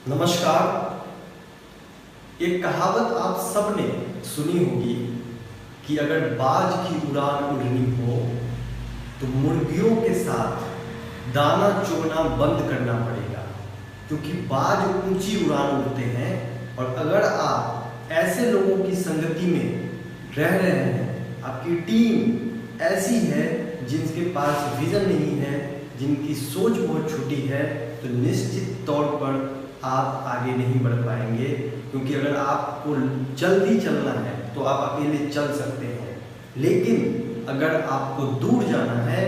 नमस्कार। एक कहावत आप सबने सुनी होगी कि अगर बाज की उड़ान उड़नी हो तो मुर्गियों के साथ दाना चुगना बंद करना पड़ेगा, क्योंकि बाज ऊंची उड़ान उड़ते हैं। और अगर आप ऐसे लोगों की संगति में रह रहे हैं, आपकी टीम ऐसी है जिनके पास विजन नहीं है, जिनकी सोच बहुत छोटी है, तो निश्चित तौर पर आप आगे नहीं बढ़ पाएंगे। क्योंकि अगर आपको जल्दी चलना है तो आप अकेले चल सकते हैं, लेकिन अगर आपको दूर जाना है,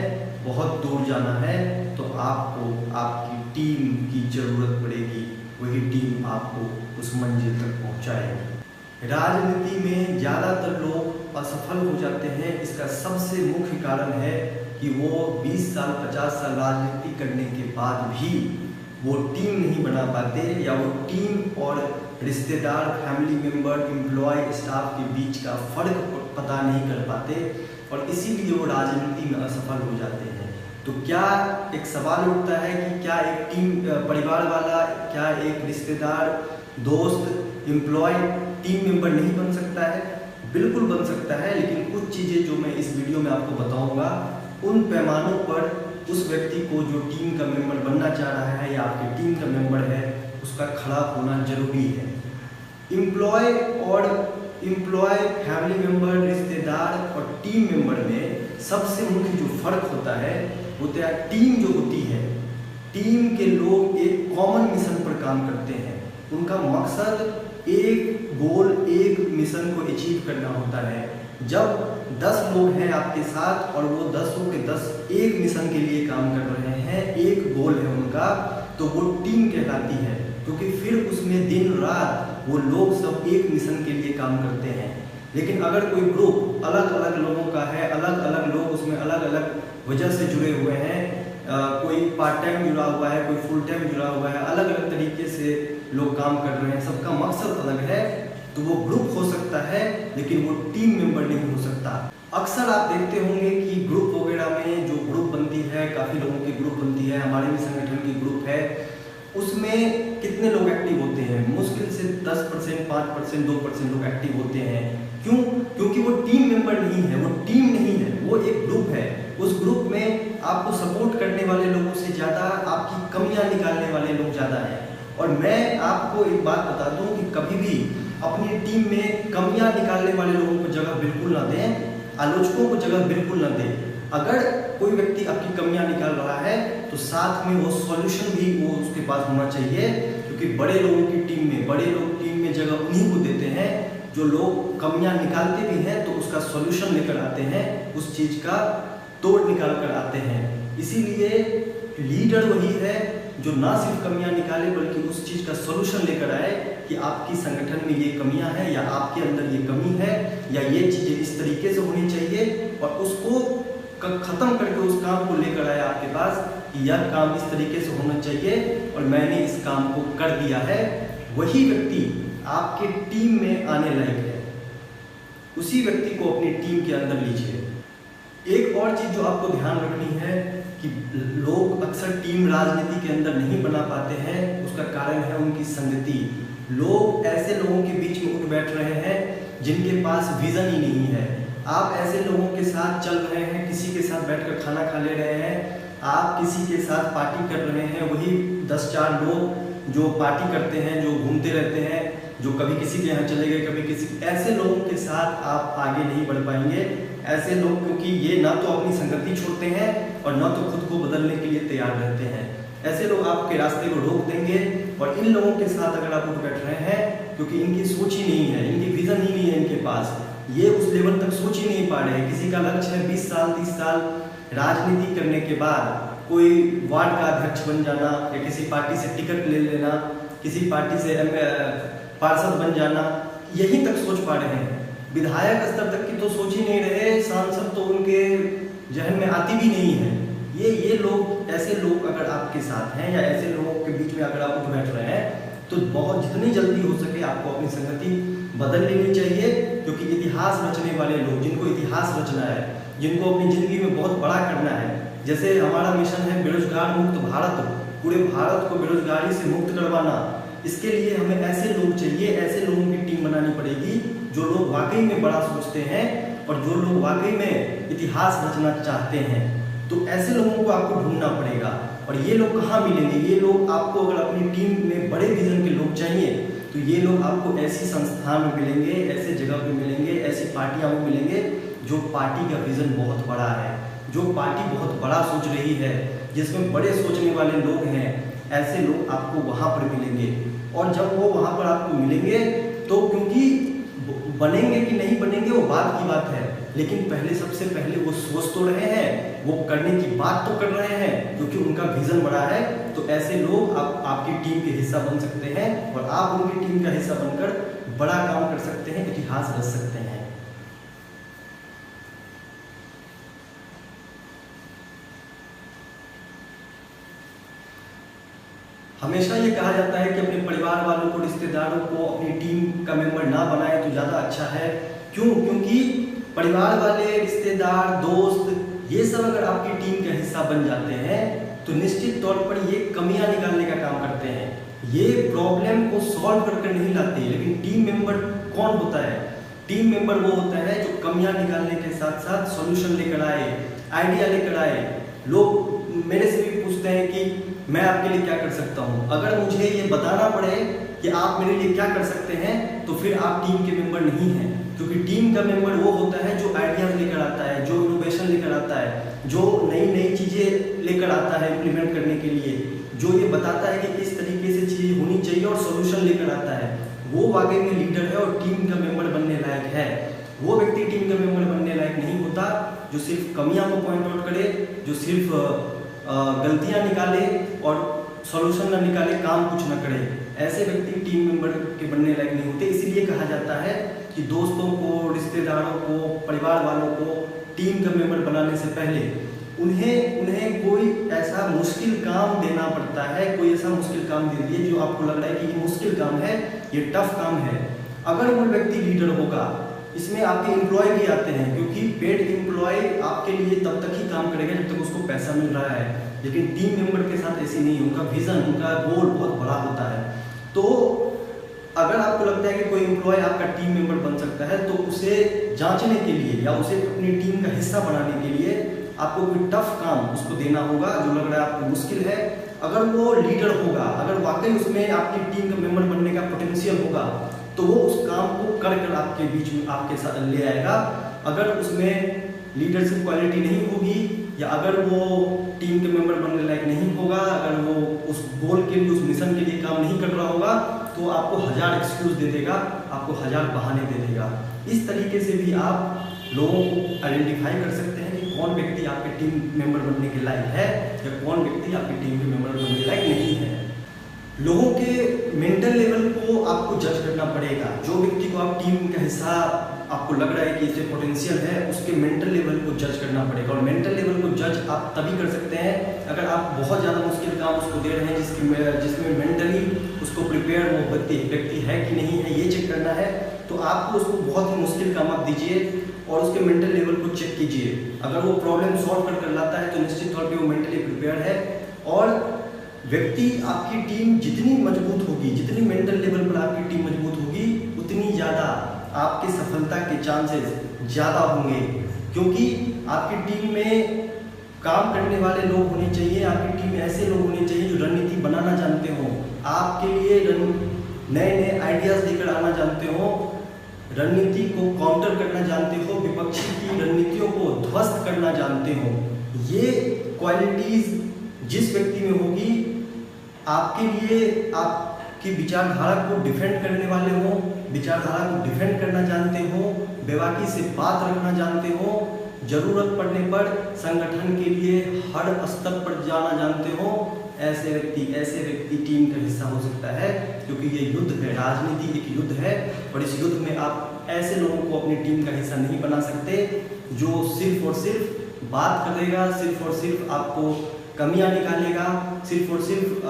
बहुत दूर जाना है, तो आपको आपकी टीम की ज़रूरत पड़ेगी। वही टीम आपको उस मंजिल तक पहुंचाएगी। राजनीति में ज़्यादातर लोग असफल हो जाते हैं। इसका सबसे मुख्य कारण है कि वो 20 साल 50 साल राजनीति करने के बाद भी वो टीम नहीं बना पाते, या वो टीम और रिश्तेदार, फैमिली मेंबर, एम्प्लॉय, स्टाफ के बीच का फ़र्क पता नहीं कर पाते, और इसीलिए वो राजनीति में असफल हो जाते हैं। तो क्या एक सवाल उठता है कि क्या एक टीम परिवार वाला, क्या एक रिश्तेदार, दोस्त, एम्प्लॉय टीम मेंबर नहीं बन सकता है? बिल्कुल बन सकता है, लेकिन कुछ चीज़ें जो मैं इस वीडियो में आपको बताऊंगा, उन पैमानों पर उस व्यक्ति को जो टीम का मेंबर बनना चाह रहा है या आपके टीम का मेंबर है, उसका खड़ा होना जरूरी है। एम्प्लॉय, फैमिली मेंबर, रिश्तेदार और टीम मेंबर में सबसे मुख्य जो फर्क होता है वो तो है टीम जो होती है, टीम के लोग एक कॉमन मिशन पर काम करते हैं। उनका मकसद एक गोल, एक मिशन को अचीव करना होता है। जब 10 लोग हैं आपके साथ और वो 10 के 10 एक मिशन के लिए काम कर रहे हैं, एक गोल है उनका, तो वो टीम कहलाती है। क्योंकि फिर उसमें दिन रात वो लोग सब एक मिशन के लिए काम करते हैं। लेकिन अगर कोई ग्रुप अलग अलग लोगों का है, अलग अलग लोग उसमें अलग अलग वजह से जुड़े हुए हैं, कोई पार्ट टाइम जुड़ा हुआ है, कोई फुल टाइम जुड़ा हुआ है, अलग अलग तरीके से लोग काम कर रहे हैं, सबका मकसद अलग है, तो वो ग्रुप हो सकता है, लेकिन वो टीम मेंबर नहीं हो सकता। अक्सर आप देखते होंगे कि ग्रुप वगैरह में जो ग्रुप बनती है, काफ़ी लोगों की ग्रुप बनती है, हमारे भी संगठन की ग्रुप है, उसमें कितने लोग एक्टिव होते हैं? मुश्किल से 10%, 5%, 2% लोग एक्टिव होते हैं। क्यों? क्योंकि वो टीम मेंबर नहीं है, वो टीम नहीं है, वो एक ग्रुप है। उस ग्रुप में आपको सपोर्ट करने वाले लोगों से ज़्यादा आपकी कमियां निकालने वाले लोग ज़्यादा हैं। और मैं आपको एक बात बता दूं कि कभी भी अपनी टीम में कमियां निकालने वाले लोगों को जगह बिल्कुल ना दें, आलोचकों को जगह बिल्कुल ना दें। अगर कोई व्यक्ति आपकी कमियां निकाल रहा है तो साथ में वो सॉल्यूशन भी वो उसके पास होना चाहिए। क्योंकि बड़े लोगों की टीम में, बड़े लोग टीम में जगह उन्हीं को देते हैं जो लोग कमियां निकालते भी हैं तो उसका सॉल्यूशन लेकर आते हैं, उस चीज़ का तोड़ निकाल कर आते हैं। इसीलिए लीडर वही है जो ना सिर्फ कमियां निकाले बल्कि उस चीज़ का सॉल्यूशन लेकर आए कि आपकी संगठन में ये कमियां हैं, या आपके अंदर ये कमी है, या ये चीज़ें इस तरीके से होनी चाहिए, और उसको ख़त्म करके उस काम को लेकर आए आपके पास कि यह काम इस तरीके से होना चाहिए और मैंने इस काम को कर दिया है। वही व्यक्ति आपके टीम में आने लायक है, उसी व्यक्ति को अपनी टीम के अंदर लीजिए। एक और चीज़ जो आपको ध्यान रखनी है कि लोग अक्सर टीम राजनीति के अंदर नहीं बना पाते हैं, उसका कारण है उनकी संगति। लोग ऐसे लोगों के बीच में उठ बैठ रहे हैं जिनके पास विजन ही नहीं है। आप ऐसे लोगों के साथ चल रहे हैं, किसी के साथ बैठकर खाना खा ले रहे हैं, आप किसी के साथ पार्टी कर रहे हैं, वही 10-4 लोग जो पार्टी करते हैं, जो घूमते रहते हैं, जो कभी किसी के यहाँ चले गए, कभी किसी, ऐसे लोगों के साथ आप आगे नहीं बढ़ पाएंगे। ऐसे लोग, क्योंकि ये ना तो अपनी संगति छोड़ते हैं और ना तो खुद को बदलने के लिए तैयार रहते हैं, ऐसे लोग आपके रास्ते को रोक देंगे। और इन लोगों के साथ अगर आप उठ बैठ रहे हैं, क्योंकि इनकी सोच ही नहीं है, इनकी विजन ही नहीं है इनके पास, ये उस लेवल तक सोच ही नहीं पा रहे हैं। किसी का लक्ष्य है 20 साल 30 साल राजनीति करने के बाद कोई वार्ड का अध्यक्ष बन जाना, या किसी पार्टी से टिकट ले लेना, किसी पार्टी से पार्षद बन जाना, यहीं तक सोच पा रहे हैं। विधायक स्तर तक की तो सोच ही नहीं रहे, सांसद तो उनके जहन में आती भी नहीं है। ये लोग, ऐसे लोग अगर आपके साथ हैं या ऐसे लोगों के बीच में अगर आप उठ बैठ रहे हैं, तो बहुत जितनी जल्दी हो सके आपको अपनी संगति बदल लेनी चाहिए। क्योंकि इतिहास रचने वाले लोग, जिनको इतिहास रचना है, जिनको अपनी ज़िंदगी में बहुत बड़ा करना है, जैसे हमारा मिशन है बेरोजगार मुक्त भारत, पूरे भारत को बेरोजगारी से मुक्त करवाना, इसके लिए हमें ऐसे लोग चाहिए, ऐसे लोगों की टीम बनानी पड़ेगी जो लोग वाकई में बड़ा सोचते हैं और जो लोग वाकई में इतिहास रचना चाहते हैं। तो ऐसे लोगों को आपको ढूंढना पड़ेगा। और ये लोग कहाँ मिलेंगे? ये लोग आपको, अगर अपनी टीम में बड़े विजन के लोग चाहिए तो ये लोग आपको ऐसी संस्था में मिलेंगे, ऐसे जगह पे मिलेंगे, ऐसी पार्टियां में मिलेंगे जो पार्टी का विजन बहुत बड़ा है, जो पार्टी बहुत बड़ा सोच रही है, जिसमें बड़े सोचने वाले लोग हैं। ऐसे लोग आपको वहाँ पर मिलेंगे। और जब वो वहाँ पर आपको मिलेंगे तो क्योंकि बनेंगे कि नहीं बनेंगे वो बात की बात है, लेकिन पहले सबसे पहले वो सोच तो रहे हैं, वो करने की बात तो कर रहे हैं क्योंकि उनका विजन बड़ा है। तो ऐसे लोग आपकी टीम के हिस्सा बन सकते हैं और आप उनकी टीम का हिस्सा बनकर बड़ा काम कर सकते हैं, इतिहास रच सकते हैं। हमेशा ये कहा जाता है कि अपने परिवार वालों को, रिश्तेदारों को अपनी टीम का मेंबर ना बनाए तो ज़्यादा अच्छा है। क्यों? क्योंकि परिवार वाले, रिश्तेदार, दोस्त, ये सब अगर आपकी टीम का हिस्सा बन जाते हैं तो निश्चित तौर पर ये कमियां निकालने का काम करते हैं। ये प्रॉब्लम को सॉल्व कर नहीं लाते। लेकिन टीम मेंबर कौन होता है? टीम मेंबर वो होता है जो कमियां निकालने के साथ साथ सॉल्यूशन लेकर आए, आइडिया लेकर आए। लोग मेरे से भी पूछते हैं कि मैं आपके लिए क्या कर सकता हूँ। अगर मुझे ये बताना पड़े कि आप मेरे लिए क्या कर सकते हैं तो फिर आप टीम के मेंबर नहीं हैं। क्योंकि टीम का मेंबर वो होता है जो आइडियाज लेकर आता है, जो इनोवेशन लेकर आता है, जो नई नई चीज़ें लेकर आता है इम्प्लीमेंट करने के लिए, जो ये बताता है कि किस तरीके से चीज़ होनी चाहिए और सोल्यूशन लेकर आता है। वो वाकई में लीडर है और टीम का मेंबर बनने लायक है। वो व्यक्ति टीम का मेंबर बनने लायक नहीं होता जो सिर्फ कमियां को पॉइंट आउट करे, जो सिर्फ गलतियां निकाले और सॉल्यूशन ना निकाले, काम कुछ ना करे। ऐसे व्यक्ति टीम मेंबर के बनने लायक नहीं होते। इसीलिए कहा जाता है कि दोस्तों को, रिश्तेदारों को, परिवार वालों को टीम का मेंबर बनाने से पहले उन्हें कोई ऐसा मुश्किल काम देना पड़ता है। कोई ऐसा मुश्किल काम दे दिए जो आपको लग रहा है कि ये मुश्किल काम है, ये टफ काम है। अगर वो व्यक्ति लीडर होगा, इसमें आपके एम्प्लॉय भी आते हैं, क्योंकि पेड एम्प्लॉय आपके लिए तब तक ही काम करेगा जब तक उसको पैसा मिल रहा है। लेकिन टीम मेंबर के साथ ऐसी नहीं, उनका विजन, उनका गोल बहुत बड़ा होता है। तो अगर आपको लगता है कि कोई एम्प्लॉय आपका टीम मेंबर बन सकता है तो उसे जांचने के लिए या उसे अपनी टीम का हिस्सा बनाने के लिए आपको कोई टफ काम उसको देना होगा जो लग रहा है आपको मुश्किल है। अगर वो लीडर होगा, अगर वाकई उसमें आपकी टीम का मेंबर बनने का पोटेंशियल होगा तो वो उस काम को कर कर आपके बीच में, आपके साथ ले आएगा। अगर उसमें लीडरशिप क्वालिटी नहीं होगी या अगर वो टीम के मेंबर बनने लायक नहीं होगा, अगर वो उस गोल के लिए, उस मिशन के लिए काम नहीं कर रहा होगा तो आपको 1000 एक्सक्यूज दे देगा, आपको 1000 बहाने दे देगा। इस तरीके से भी आप लोगों को आइडेंटिफाई कर सकते हैं कि कौन व्यक्ति आपके टीम मेंबर बनने के लायक है या कौन व्यक्ति आपकी टीम के मेंबर बनने के लायक नहीं है। लोगों के मेंटल लेवल को आपको जज करना पड़ेगा। जो व्यक्ति को आप टीम का हिस्सा आपको लग रहा है कि इसे पोटेंशियल है, उसके मेंटल लेवल को जज करना पड़ेगा। और मेंटल लेवल को जज आप तभी कर सकते हैं अगर आप बहुत ज़्यादा मुश्किल काम उसको दे रहे हैं जिसमें मेंटली उसको प्रिपेयर वो व्यक्ति है कि नहीं है, ये चेक करना है। तो आपको उसको बहुत ही मुश्किल काम आप दीजिए और उसके मेंटल लेवल को चेक कीजिए। अगर वो प्रॉब्लम सॉल्व कर लाता है तो निश्चित तौर पर वो मेंटली प्रिपेयर है। और व्यक्ति, आपकी टीम जितनी मजबूत होगी, जितनी मेंटल लेवल पर आपकी टीम मजबूत होगी, उतनी ज़्यादा आपकी सफलता के चांसेस ज़्यादा होंगे। क्योंकि आपकी टीम में काम करने वाले लोग होने चाहिए, आपकी टीम में ऐसे लोग होने चाहिए जो रणनीति बनाना जानते हो, आपके लिए नए नए आइडियाज़ लेकर आना जानते हो, रणनीति को काउंटर करना जानते हो, विपक्षी की रणनीतियों को ध्वस्त करना जानते हो। ये क्वालिटीज़ जिस व्यक्ति में होगी, आपके लिए आपकी विचारधारा को डिफेंड करने वाले हो, विचारधारा को डिफेंड करना जानते हो, बेबाकी से बात रखना जानते हो, जरूरत पड़ने पर संगठन के लिए हर स्तर पर जाना जानते हो, ऐसे व्यक्ति टीम का हिस्सा हो सकता है। क्योंकि ये युद्ध है, राजनीति एक युद्ध है और इस युद्ध में आप ऐसे लोगों को अपनी टीम का हिस्सा नहीं बना सकते जो सिर्फ और सिर्फ बात करेगा, सिर्फ और सिर्फ आपको कमियां निकालेगा, सिर्फ और सिर्फ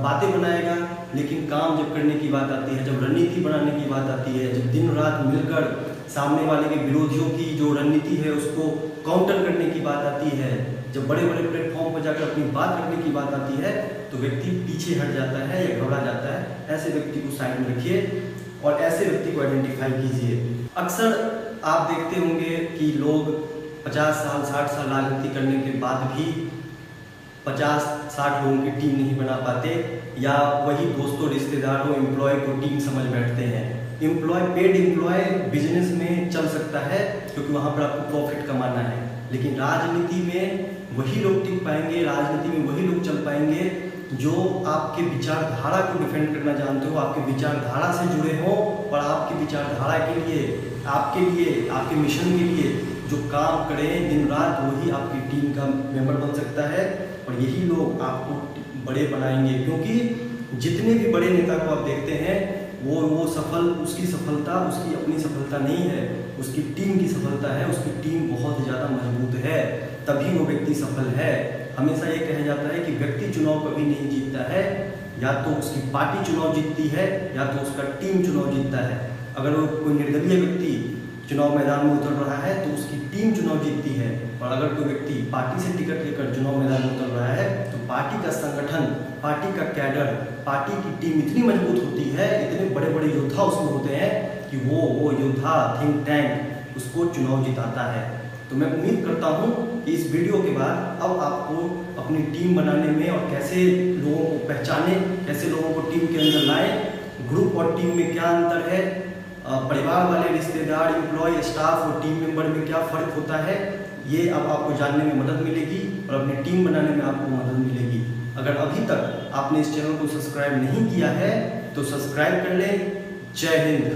बातें बनाएगा। लेकिन काम जब करने की बात आती है, जब रणनीति बनाने की बात आती है, जब दिन रात मिलकर सामने वाले के विरोधियों की जो रणनीति है उसको काउंटर करने की बात आती है, जब बड़े बड़े प्लेटफॉर्म पर जाकर अपनी बात रखने की बात आती है तो व्यक्ति पीछे हट जाता है या घबरा जाता है। ऐसे व्यक्ति को साइड में रखिए और ऐसे व्यक्ति को आइडेंटिफाई कीजिए। अक्सर आप देखते होंगे कि लोग 50 साल 60 साल राजनीति करने के बाद भी 50-60 लोगों की टीम नहीं बना पाते, या वही दोस्तों रिश्तेदारों एम्प्लॉय को टीम समझ बैठते हैं। पेड एम्प्लॉय बिजनेस में चल सकता है क्योंकि वहाँ पर आपको प्रॉफिट कमाना है, लेकिन राजनीति में वही लोग टिक पाएंगे, राजनीति में वही लोग चल पाएंगे जो आपके विचारधारा को डिफेंड करना जानते हो, आपके विचारधारा से जुड़े हो और आपकी विचारधारा के लिए, आपके मिशन के लिए जो काम करें दिन रात, वही आपकी टीम का मेंबर बन सकता है। और यही लोग आपको बड़े बनाएंगे, क्योंकि जितने भी बड़े नेता को आप देखते हैं उसकी सफलता उसकी अपनी सफलता नहीं है, उसकी टीम की सफलता है। उसकी टीम बहुत ज़्यादा मजबूत है, तभी वो व्यक्ति सफल है। हमेशा ये कहा जाता है कि व्यक्ति चुनाव कभी नहीं जीतता है, या तो उसकी पार्टी चुनाव जीतती है या तो उसका टीम चुनाव जीतता है। अगर वो कोई निर्दलीय व्यक्ति चुनाव मैदान में उतर रहा है तो उसकी टीम चुनाव जीतती है, और अगर कोई व्यक्ति पार्टी से टिकट लेकर चुनाव मैदान में उतर रहा है तो पार्टी का संगठन, पार्टी का कैडर, पार्टी की टीम इतनी मजबूत होती है, इतने बड़े बड़े योद्धा उसमें होते हैं कि वो योद्धा थिंक टैंक उसको चुनाव जिताता है। तो मैं उम्मीद करता हूँ कि इस वीडियो के बाद अब आपको अपनी टीम बनाने में और कैसे लोगों को पहचाने, कैसे लोगों को टीम के अंदर लाएं, ग्रुप और टीम में क्या अंतर है, परिवार वाले, रिश्तेदार, एम्प्लॉय, स्टाफ और टीम मेंबर में क्या फ़र्क होता है, ये अब आपको जानने में मदद मिलेगी और अपनी टीम बनाने में आपको मदद मिलेगी। अगर अभी तक आपने इस चैनल को सब्सक्राइब नहीं किया है तो सब्सक्राइब कर लें। जय हिंद।